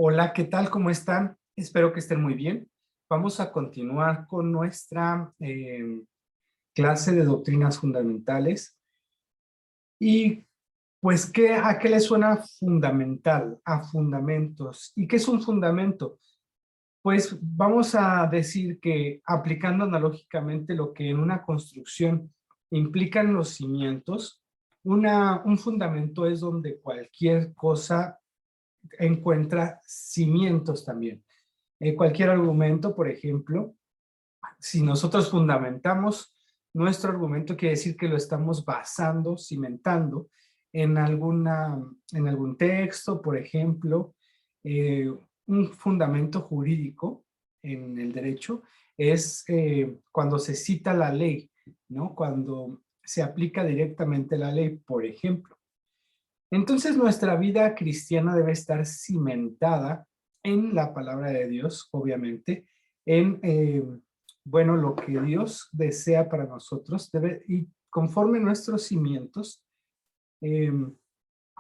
Hola, ¿qué tal? ¿Cómo están? Espero que estén muy bien. Vamos a continuar con nuestra clase de doctrinas fundamentales. Y pues, ¿a qué le suena fundamental? A fundamentos. ¿Y qué es un fundamento? Pues vamos a decir que aplicando analógicamente lo que en una construcción implican los cimientos, un fundamento es donde cualquier cosa encuentra cimientos también. Cualquier argumento, por ejemplo, si nosotros fundamentamos nuestro argumento, quiere decir que lo estamos basando, cimentando en algún texto, por ejemplo, un fundamento jurídico en el derecho es cuando se cita la ley, ¿no? Cuando se aplica directamente la ley, por ejemplo. Entonces nuestra vida cristiana debe estar cimentada en la palabra de Dios, obviamente, en, bueno, lo que Dios desea para nosotros, y conforme nuestros cimientos, eh,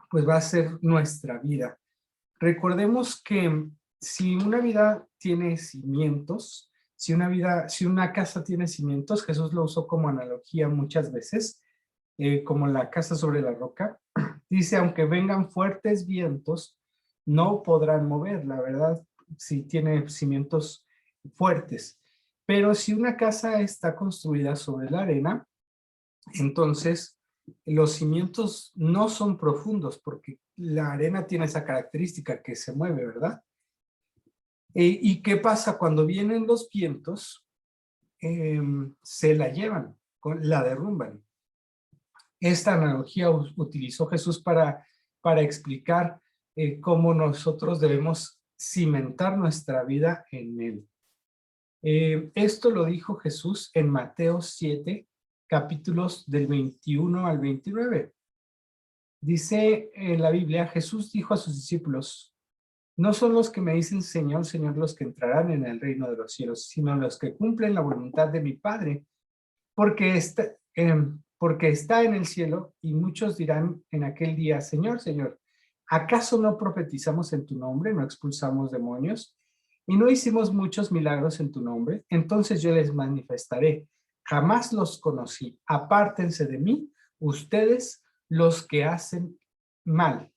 pues va a ser nuestra vida. Recordemos que si una vida tiene cimientos, si una casa tiene cimientos, Jesús lo usó como analogía muchas veces, como la casa sobre la roca. Dice, aunque vengan fuertes vientos, no podrán mover, la verdad, si tiene cimientos fuertes. Pero si una casa está construida sobre la arena, entonces los cimientos no son profundos porque la arena tiene esa característica que se mueve, ¿verdad? ¿Y qué pasa cuando vienen los vientos? Se la llevan, la derrumban. Esta analogía utilizó Jesús para explicar cómo nosotros debemos cimentar nuestra vida en Él. Esto lo dijo Jesús en Mateo 7, capítulos del 21 al 29. Dice en la Biblia, Jesús dijo a sus discípulos, no son los que me dicen Señor, Señor los que entrarán en el reino de los cielos, sino los que cumplen la voluntad de mi Padre, porque porque está en el cielo, y muchos dirán en aquel día, Señor, Señor, ¿acaso no profetizamos en tu nombre, no expulsamos demonios, y no hicimos muchos milagros en tu nombre? Entonces yo les manifestaré, jamás los conocí, apártense de mí, ustedes los que hacen mal.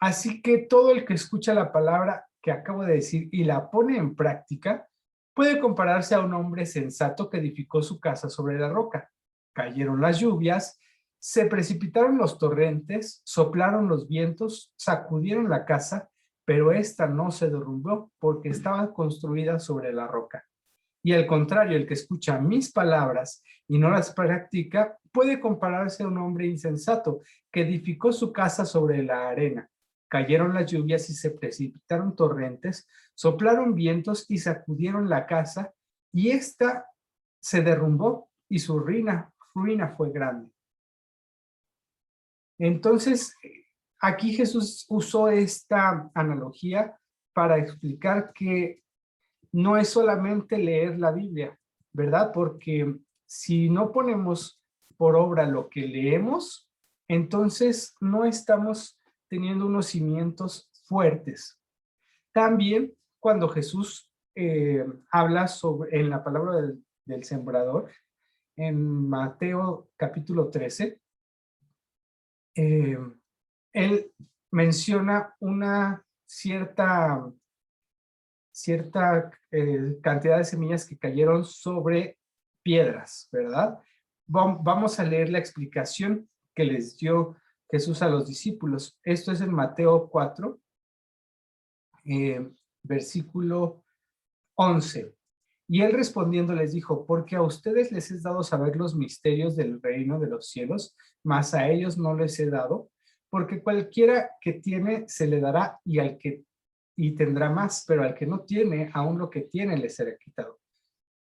Así que todo el que escucha la palabra que acabo de decir y la pone en práctica, puede compararse a un hombre sensato que edificó su casa sobre la roca. Cayeron las lluvias, se precipitaron los torrentes, soplaron los vientos, sacudieron la casa, pero esta no se derrumbó porque estaba construida sobre la roca. Y al contrario, el que escucha mis palabras y no las practica, puede compararse a un hombre insensato que edificó su casa sobre la arena. Cayeron las lluvias y se precipitaron torrentes, soplaron vientos y sacudieron la casa, y ésta se derrumbó y su ruina fue grande. Entonces, aquí Jesús usó esta analogía para explicar que no es solamente leer la Biblia, ¿verdad? Porque si no ponemos por obra lo que leemos, entonces no estamos teniendo unos cimientos fuertes. También cuando Jesús habla en la palabra del sembrador, en Mateo capítulo 13, eh, él menciona una cierta cantidad de semillas que cayeron sobre piedras, ¿verdad? Vamos a leer la explicación que les dio Jesús a los discípulos. Esto es en Mateo 4, eh, versículo 11. Y él respondiendo les dijo, porque a ustedes les es dado saber los misterios del reino de los cielos, mas a ellos no les he dado, porque cualquiera que tiene se le dará y tendrá más, pero al que no tiene, aún lo que tiene le será quitado.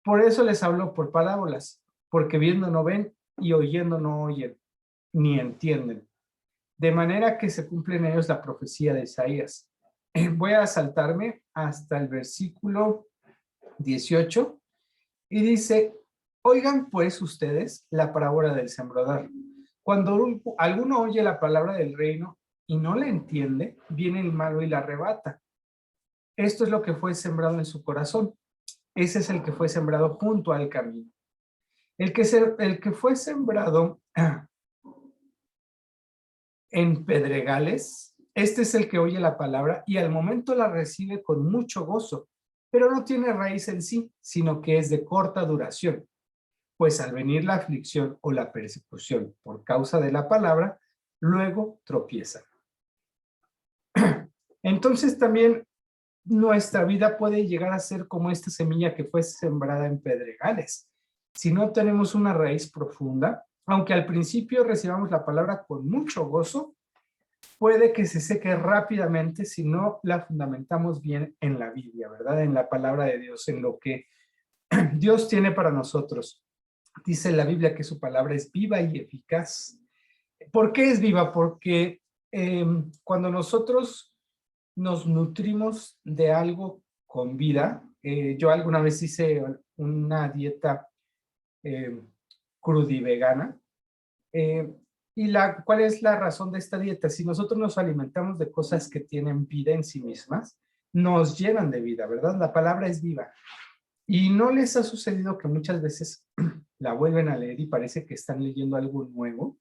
Por eso les hablo por parábolas, porque viendo no ven y oyendo no oyen, ni entienden. De manera que se cumple en ellos la profecía de Isaías. Voy a saltarme hasta el versículo 18 y dice, oigan pues ustedes la parábola del sembrador. Cuando alguno oye la palabra del reino y no la entiende, viene el malo y la arrebata esto es lo que fue sembrado en su corazón. Ese es el que fue sembrado junto al camino. El que fue sembrado en pedregales, este es el que oye la palabra y al momento la recibe con mucho gozo, pero no tiene raíz en sí, sino que es de corta duración, pues al venir la aflicción o la persecución por causa de la palabra, luego tropieza. Entonces también nuestra vida puede llegar a ser como esta semilla que fue sembrada en pedregales. Si no tenemos una raíz profunda, aunque al principio recibamos la palabra con mucho gozo, puede que se seque rápidamente si no la fundamentamos bien en la Biblia, ¿verdad? En la palabra de Dios, en lo que Dios tiene para nosotros. Dice la Biblia que su palabra es viva y eficaz. ¿Por qué es viva? Porque cuando nosotros nos nutrimos de algo con vida, yo alguna vez hice una dieta eh, crudivegana, ¿cuál es la razón de esta dieta? Si nosotros nos alimentamos de cosas que tienen vida en sí mismas, nos llenan de vida, ¿verdad? La palabra es viva. ¿Y no les ha sucedido que muchas veces la vuelven a leer y parece que están leyendo algo nuevo?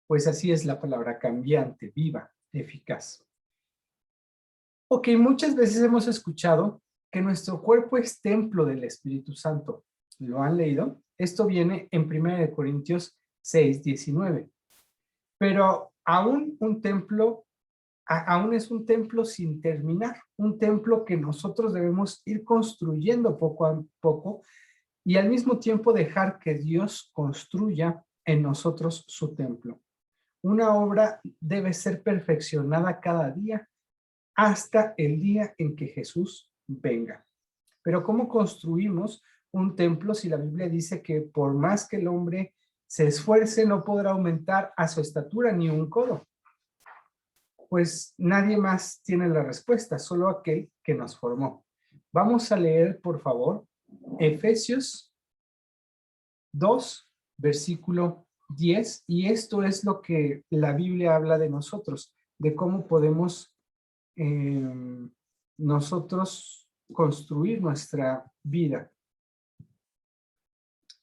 Pues así es la palabra cambiante, viva, eficaz. Ok, muchas veces hemos escuchado que nuestro cuerpo es templo del Espíritu Santo. ¿Lo han leído? Esto viene en 1 Corintios 6:19. Pero aún aún es un templo sin terminar, un templo que nosotros debemos ir construyendo poco a poco y al mismo tiempo dejar que Dios construya en nosotros su templo. Una obra debe ser perfeccionada cada día hasta el día en que Jesús venga. Pero ¿cómo construimos un templo si la Biblia dice que por más que el hombre se esfuerce no podrá aumentar a su estatura ni un codo? Pues nadie más tiene la respuesta, solo aquel que nos formó. Vamos a leer, por favor, Efesios 2, versículo 10, y esto es lo que la Biblia habla de nosotros, de cómo podemos nosotros construir nuestra vida.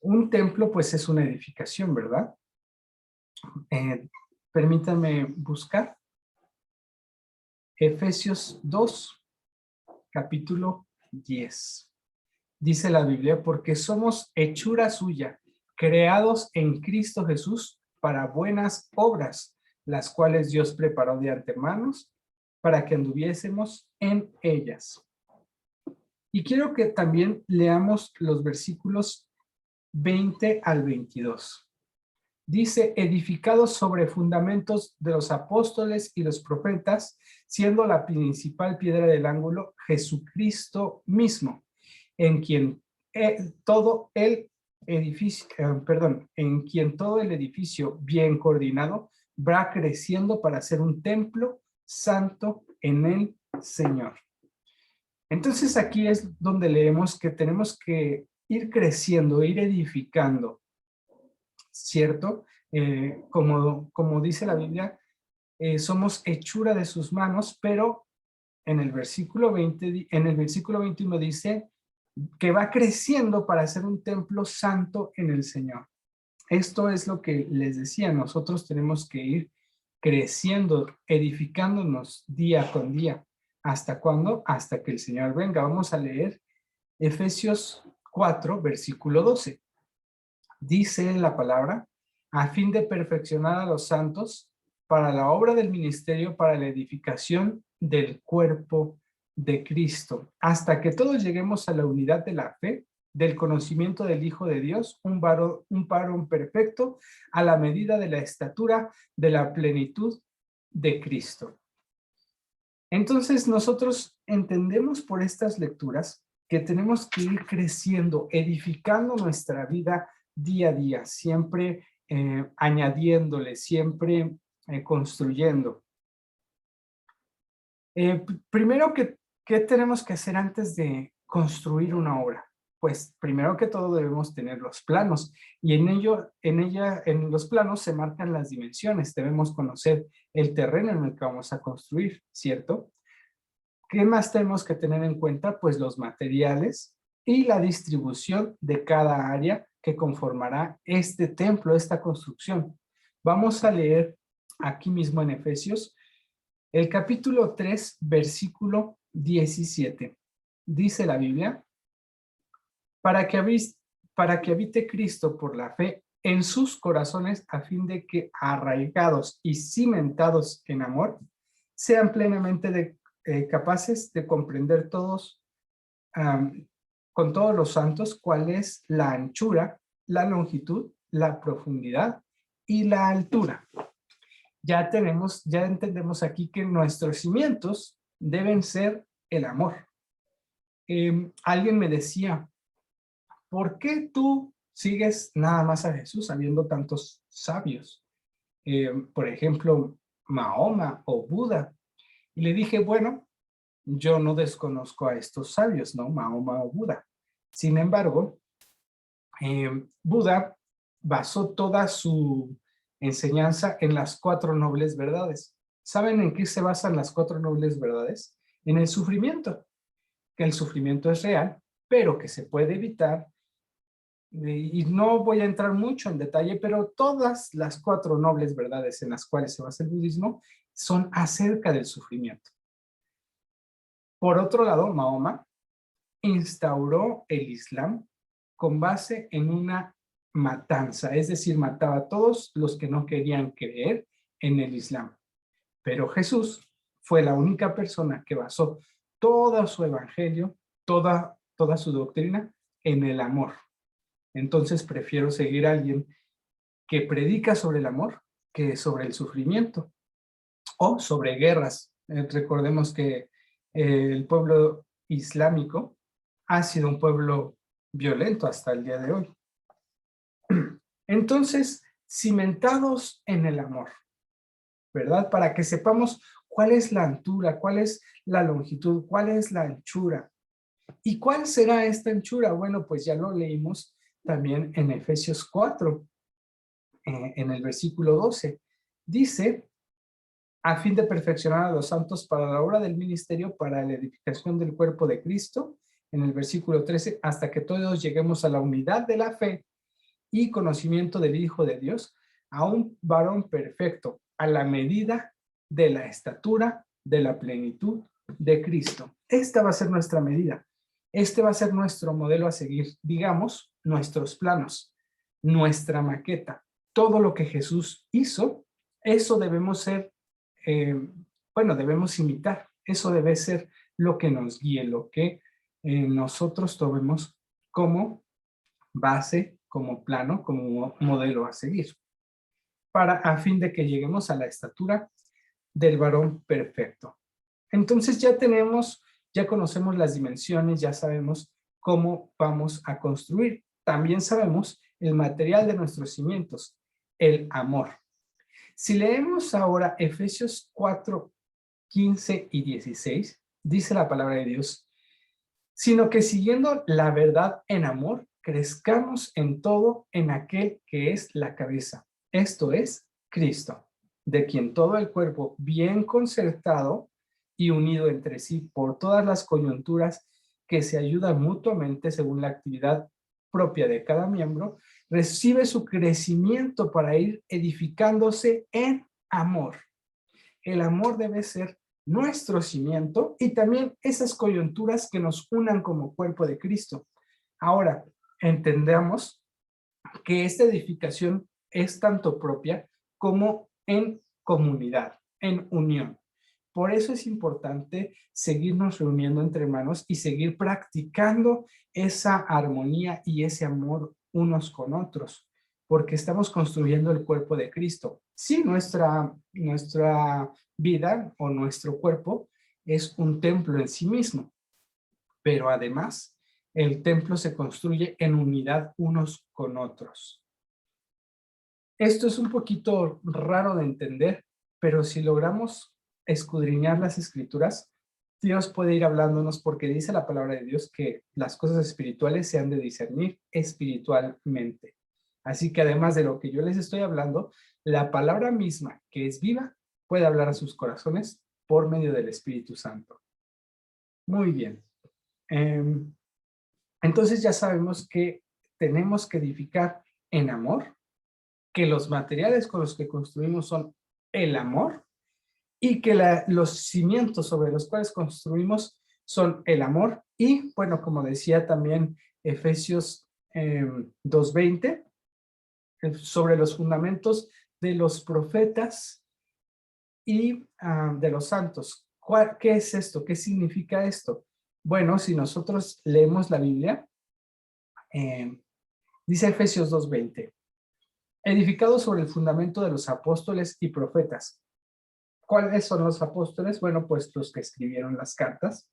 Un templo, pues, es una edificación, ¿verdad? Permítanme buscar. Efesios 2, capítulo 10. Dice la Biblia, porque somos hechura suya, creados en Cristo Jesús para buenas obras, las cuales Dios preparó de antemano para que anduviésemos en ellas. Y quiero que también leamos los versículos 20 al 22. Dice, edificados sobre fundamentos de los apóstoles y los profetas, siendo la principal piedra del ángulo Jesucristo mismo, en quien todo el edificio, en quien todo el edificio bien coordinado va creciendo para ser un templo santo en el Señor. Entonces aquí es donde leemos que tenemos que ir creciendo, ir edificando, ¿cierto? Como dice la Biblia, somos hechura de sus manos, pero en el versículo 21 dice que va creciendo para ser un templo santo en el Señor. Esto es lo que les decía, nosotros tenemos que ir creciendo, edificándonos día con día. ¿Hasta cuándo? Hasta que el Señor venga. Vamos a leer Efesios 4, versículo 12. Dice la palabra, a fin de perfeccionar a los santos para la obra del ministerio, para la edificación del cuerpo de Cristo, hasta que todos lleguemos a la unidad de la fe, del conocimiento del Hijo de Dios, un varón perfecto, a la medida de la estatura de la plenitud de Cristo. Entonces nosotros entendemos por estas lecturas que tenemos que ir creciendo, edificando nuestra vida día a día, siempre añadiéndole, siempre construyendo. Primero, ¿qué tenemos que hacer antes de construir una obra? Pues primero que todo debemos tener los planos y en los planos se marcan las dimensiones. Debemos conocer el terreno en el que vamos a construir, ¿cierto? ¿Qué más tenemos que tener en cuenta? Pues los materiales y la distribución de cada área que conformará este templo, esta construcción. Vamos a leer aquí mismo en Efesios el capítulo 3, versículo 17. Dice la Biblia, para que, para que habite Cristo por la fe en sus corazones, a fin de que arraigados y cimentados en amor, sean plenamente capaces de comprender todos, con todos los santos, cuál es la anchura, la longitud, la profundidad y la altura. Ya entendemos aquí que nuestros cimientos deben ser el amor. Alguien me decía, ¿por qué tú sigues nada más a Jesús habiendo tantos sabios? Por ejemplo, Mahoma o Buda. Y le dije, bueno, yo no desconozco a estos sabios, ¿no? Mahoma o Buda. Sin embargo, Buda basó toda su enseñanza en las 4 nobles verdades. ¿Saben en qué se basan las 4 nobles verdades? En el sufrimiento, que el sufrimiento es real, pero que se puede evitar. Y no voy a entrar mucho en detalle, pero todas las 4 nobles verdades en las cuales se basa el budismo son acerca del sufrimiento. Por otro lado, Mahoma instauró el Islam con base en una matanza, es decir, mataba a todos los que no querían creer en el Islam. Pero Jesús fue la única persona que basó todo su evangelio, toda su doctrina en el amor. Entonces prefiero seguir a alguien que predica sobre el amor que sobre el sufrimiento o sobre guerras. Recordemos que el pueblo islámico ha sido un pueblo violento hasta el día de hoy. Entonces, cimentados en el amor, ¿verdad? Para que sepamos cuál es la altura, cuál es la longitud, cuál es la anchura. ¿Y cuál será esta anchura? Bueno, pues ya lo leímos también en Efesios 4, en el versículo 12. Dice, a fin de perfeccionar a los santos para la obra del ministerio, para la edificación del cuerpo de Cristo, en el versículo 13, hasta que todos lleguemos a la unidad de la fe y conocimiento del Hijo de Dios, a un varón perfecto, a la medida de la estatura de la plenitud de Cristo. Esta va a ser nuestra medida. Este va a ser nuestro modelo a seguir, digamos, nuestros planos, nuestra maqueta. Todo lo que Jesús hizo, eso debemos ser, bueno, debemos imitar. Eso debe ser lo que nos guíe, lo que nosotros tomemos como base, como plano, como modelo a seguir, a fin de que lleguemos a la estatura del varón perfecto. Entonces ya conocemos las dimensiones, ya sabemos cómo vamos a construir. También sabemos el material de nuestros cimientos, el amor. Si leemos ahora Efesios 4, 15 y 16, dice la palabra de Dios, sino que siguiendo la verdad en amor, crezcamos en todo en aquel que es la cabeza, esto es Cristo, de quien todo el cuerpo bien concertado y unido entre sí por todas las coyunturas que se ayudan mutuamente según la actividad propia de cada miembro, recibe su crecimiento para ir edificándose en amor. El amor debe ser nuestro cimiento y también esas coyunturas que nos unan como cuerpo de Cristo. Ahora, entendamos que esta edificación es tanto propia como en comunidad, en unión. Por eso es importante seguirnos reuniendo entre hermanos y seguir practicando esa armonía y ese amor unos con otros, porque estamos construyendo el cuerpo de Cristo. Sí, nuestra vida o nuestro cuerpo es un templo en sí mismo, pero además el templo se construye en unidad unos con otros. Esto es un poquito raro de entender, pero si logramos escudriñar las escrituras, Dios puede ir hablándonos porque dice la palabra de Dios que las cosas espirituales se han de discernir espiritualmente. Así que además de lo que yo les estoy hablando, la palabra misma, que es viva, puede hablar a sus corazones por medio del Espíritu Santo. Muy bien. Entonces ya sabemos que tenemos que edificar en amor, que los materiales con los que construimos son el amor y que los cimientos sobre los cuales construimos son el amor y, bueno, como decía también Efesios 2:20, sobre los fundamentos de los profetas y de los santos. ¿Qué es esto? ¿Qué significa esto? Bueno, si nosotros leemos la Biblia, dice Efesios 2:20, edificado sobre el fundamento de los apóstoles y profetas. ¿Cuáles son los apóstoles? Bueno, pues los que escribieron las cartas.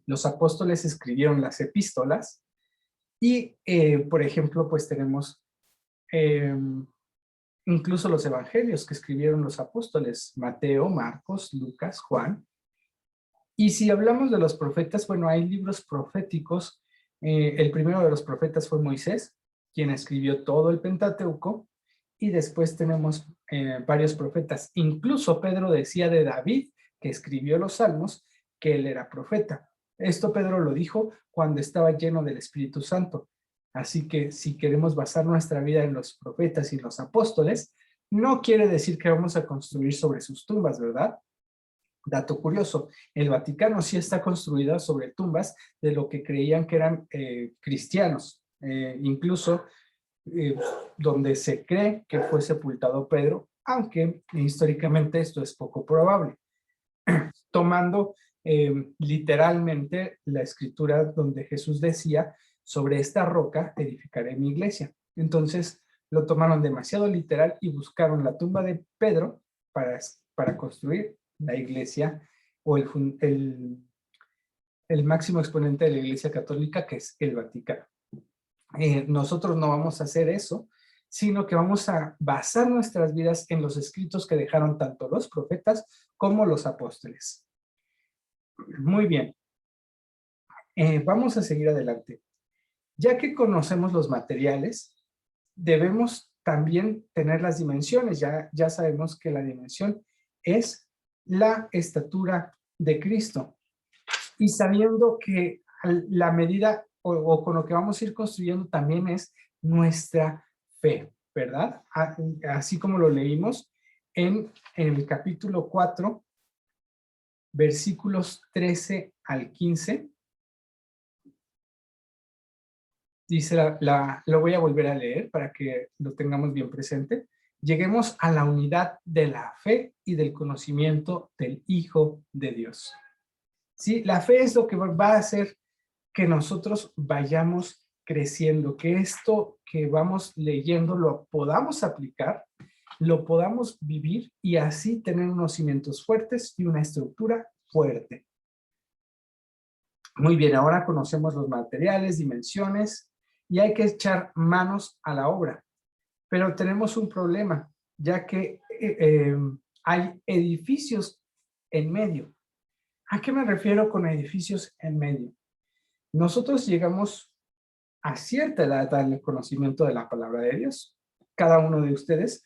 Los apóstoles escribieron las epístolas y, por ejemplo, pues tenemos incluso los evangelios que escribieron los apóstoles, Mateo, Marcos, Lucas, Juan. Y si hablamos de los profetas, bueno, hay libros proféticos. El primero de los profetas fue Moisés, quien escribió todo el Pentateuco, y después tenemos varios profetas. Incluso Pedro decía de David, que escribió los Salmos, que él era profeta. Esto Pedro lo dijo cuando estaba lleno del Espíritu Santo. Así que si queremos basar nuestra vida en los profetas y los apóstoles, no quiere decir que vamos a construir sobre sus tumbas, ¿verdad? Dato curioso, el Vaticano sí está construida sobre tumbas de lo que creían que eran cristianos. Incluso donde se cree que fue sepultado Pedro, aunque históricamente esto es poco probable. Tomando literalmente la escritura donde Jesús decía, sobre esta roca edificaré mi iglesia. Entonces lo tomaron demasiado literal y buscaron la tumba de Pedro para construir la iglesia o el máximo exponente de la Iglesia Católica, que es el Vaticano. Nosotros no vamos a hacer eso, sino que vamos a basar nuestras vidas en los escritos que dejaron tanto los profetas como los apóstoles. Muy bien. Vamos a seguir adelante. Ya que conocemos los materiales, debemos también tener las dimensiones. Ya sabemos que la dimensión es la estatura de Cristo. Y sabiendo que la medida o con lo que vamos a ir construyendo también es nuestra fe, ¿verdad? Así como lo leímos en el capítulo 4, versículos 13 al 15. Dice, lo voy a volver a leer para que lo tengamos bien presente. Lleguemos a la unidad de la fe y del conocimiento del Hijo de Dios. ¿Sí? La fe es lo que va a hacer que nosotros vayamos creciendo, que esto que vamos leyendo lo podamos aplicar, lo podamos vivir y así tener unos cimientos fuertes y una estructura fuerte. Muy bien, ahora conocemos los materiales, dimensiones y hay que echar manos a la obra. Pero tenemos un problema, ya que hay edificios en medio. ¿A qué me refiero con edificios en medio? Nosotros llegamos a cierta edad al conocimiento de la palabra de Dios. Cada uno de ustedes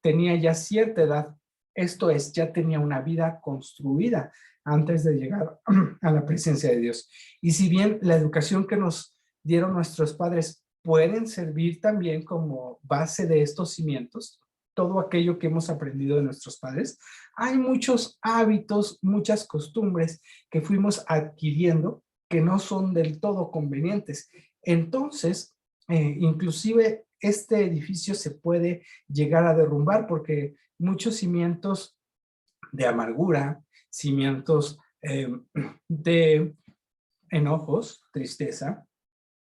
tenía ya cierta edad, esto es, ya tenía una vida construida antes de llegar a la presencia de Dios. Y si bien la educación que nos dieron nuestros padres pueden servir también como base de estos cimientos, todo aquello que hemos aprendido de nuestros padres, hay muchos hábitos, muchas costumbres que fuimos adquiriendo que no son del todo convenientes. Entonces, inclusive este edificio se puede llegar a derrumbar porque muchos cimientos de amargura, cimientos de enojos, tristeza,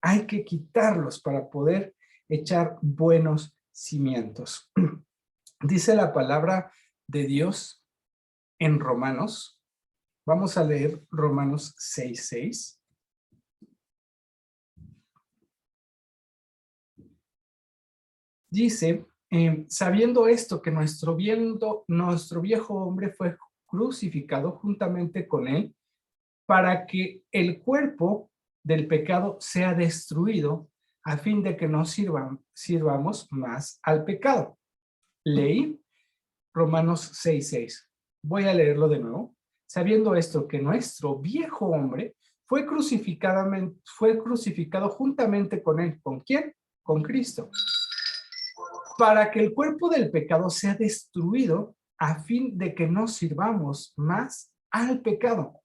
hay que quitarlos para poder echar buenos cimientos. Dice la palabra de Dios en Romanos. Vamos a leer Romanos 6:6. Dice, sabiendo esto, que nuestro viejo hombre fue crucificado juntamente con él, para que el cuerpo del pecado sea destruido, a fin de que no sirvamos más al pecado. Leí Romanos 6:6. Voy a leerlo de nuevo. sabiendo esto que nuestro viejo hombre fue crucificado juntamente con él. ¿Con quién? Con Cristo. Para que el cuerpo del pecado sea destruido a fin de que no sirvamos más al pecado.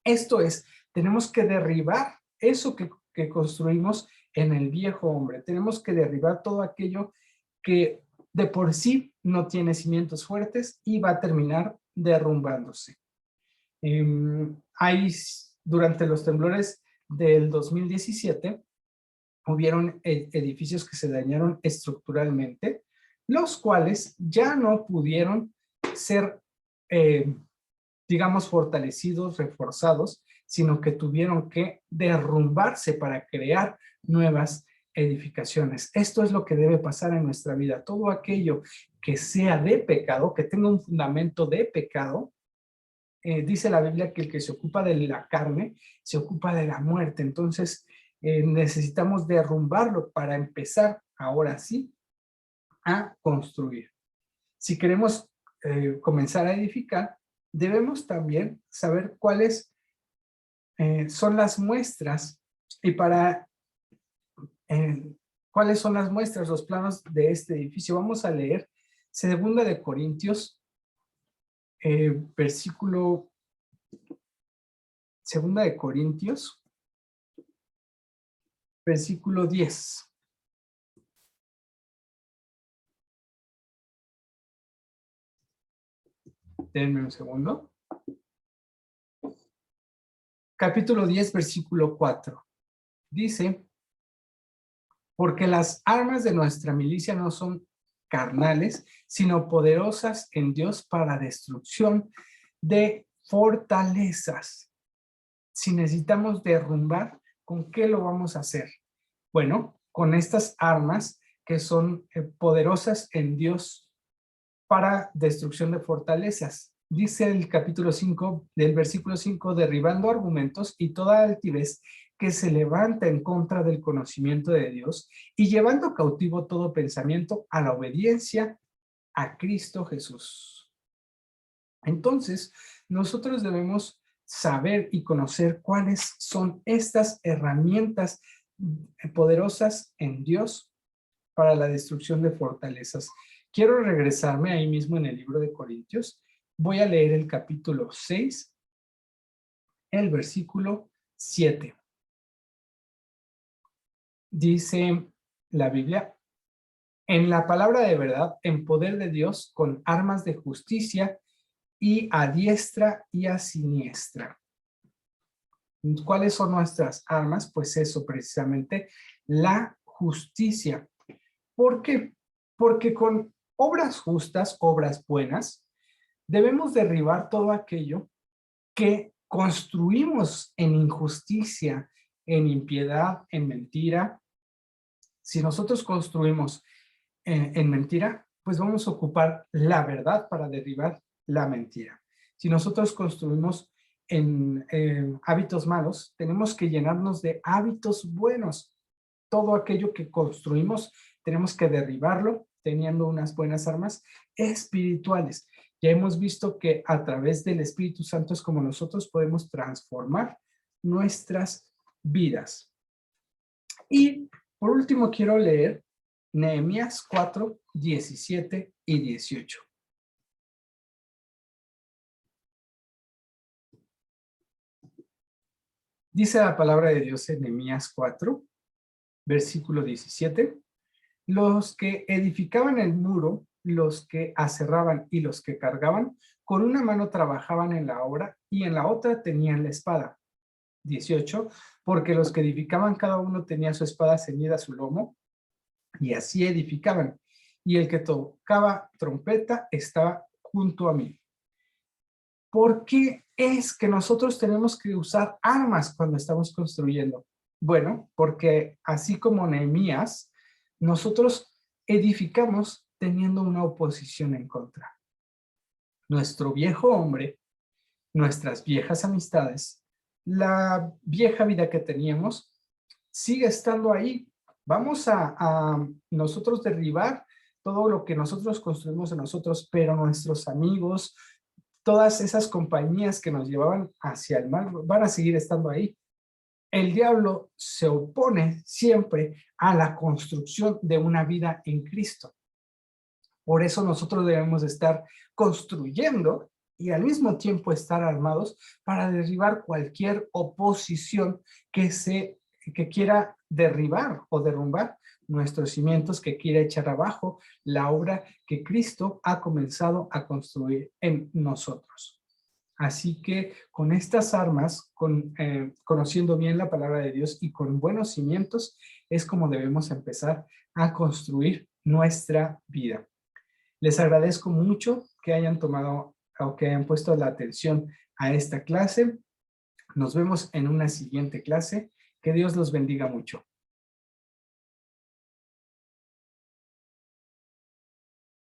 Esto es, tenemos que derribar eso que construimos en el viejo hombre. Tenemos que derribar todo aquello que de por sí no tiene cimientos fuertes y va a terminar derrumbándose. Durante los temblores del 2017, hubieron edificios que se dañaron estructuralmente, los cuales ya no pudieron ser, digamos, fortalecidos, reforzados, sino que tuvieron que derrumbarse para crear nuevas edificaciones. Esto es lo que debe pasar en nuestra vida. Todo aquello que sea de pecado, que tenga un fundamento de pecado, dice la Biblia que el que se ocupa de la carne, se ocupa de la muerte. Entonces, necesitamos derrumbarlo para empezar, ahora sí, a construir. Si queremos comenzar a edificar, debemos también saber cuáles son las muestras y cuáles son las muestras, los planos de este edificio. Vamos a leer 2 Corintios, versículo 2 Corintios, versículo 10. Denme un segundo. Capítulo 10, versículo 4. Dice, porque las armas de nuestra milicia no son carnales, sino poderosas en Dios para destrucción de fortalezas. Si necesitamos derrumbar, ¿con qué lo vamos a hacer? Bueno, con estas armas que son poderosas en Dios para destrucción de fortalezas. Dice el capítulo 5 del versículo 5, derribando argumentos y toda altivez que se levanta en contra del conocimiento de Dios y llevando cautivo todo pensamiento a la obediencia a Cristo Jesús. Entonces, nosotros debemos saber y conocer cuáles son estas herramientas poderosas en Dios para la destrucción de fortalezas. Quiero regresarme ahí mismo en el libro de Corintios. Voy a leer el capítulo 6, el versículo 7. Dice la Biblia, en la palabra de verdad, en poder de Dios, con armas de justicia y a diestra y a siniestra. ¿Cuáles son nuestras armas? Pues eso, precisamente, la justicia. ¿Por qué? Porque con obras justas, obras buenas, debemos derribar todo aquello que construimos en injusticia, en impiedad, en mentira. Si nosotros construimos en mentira, pues vamos a ocupar la verdad para derribar la mentira. Si nosotros construimos en hábitos malos, tenemos que llenarnos de hábitos buenos. Todo aquello que construimos tenemos que derribarlo teniendo unas buenas armas espirituales. Ya hemos visto que a través del Espíritu Santo es como nosotros podemos transformar nuestras vidas. Y por último quiero leer Nehemías 4, 17 y 18. Dice la palabra de Dios en Nehemías 4, versículo 17. Los que edificaban el muro, los que aserraban y los que cargaban, con una mano trabajaban en la obra y en la otra tenían la espada. 18. Porque los que edificaban cada uno tenía su espada ceñida a su lomo y así edificaban. Y el que tocaba trompeta estaba junto a mí. ¿Por qué es que nosotros tenemos que usar armas cuando estamos construyendo? Bueno, porque así como Nehemías, nosotros edificamos teniendo una oposición en contra. Nuestro viejo hombre, nuestras viejas amistades, la vieja vida que teníamos, sigue estando ahí. Vamos a nosotros derribar todo lo que nosotros construimos en nosotros, pero nuestros amigos, todas esas compañías que nos llevaban hacia el mal van a seguir estando ahí. El diablo se opone siempre a la construcción de una vida en Cristo. Por eso nosotros debemos estar construyendo y al mismo tiempo estar armados para derribar cualquier oposición que quiera derribar o derrumbar nuestros cimientos, que quiera echar abajo la obra que Cristo ha comenzado a construir en nosotros. Así que con estas armas, conociendo bien la palabra de Dios y con buenos cimientos, es como debemos empezar a construir nuestra vida. Les agradezco mucho que hayan tomado o que hayan puesto la atención a esta clase. Nos vemos en una siguiente clase. Que Dios los bendiga mucho.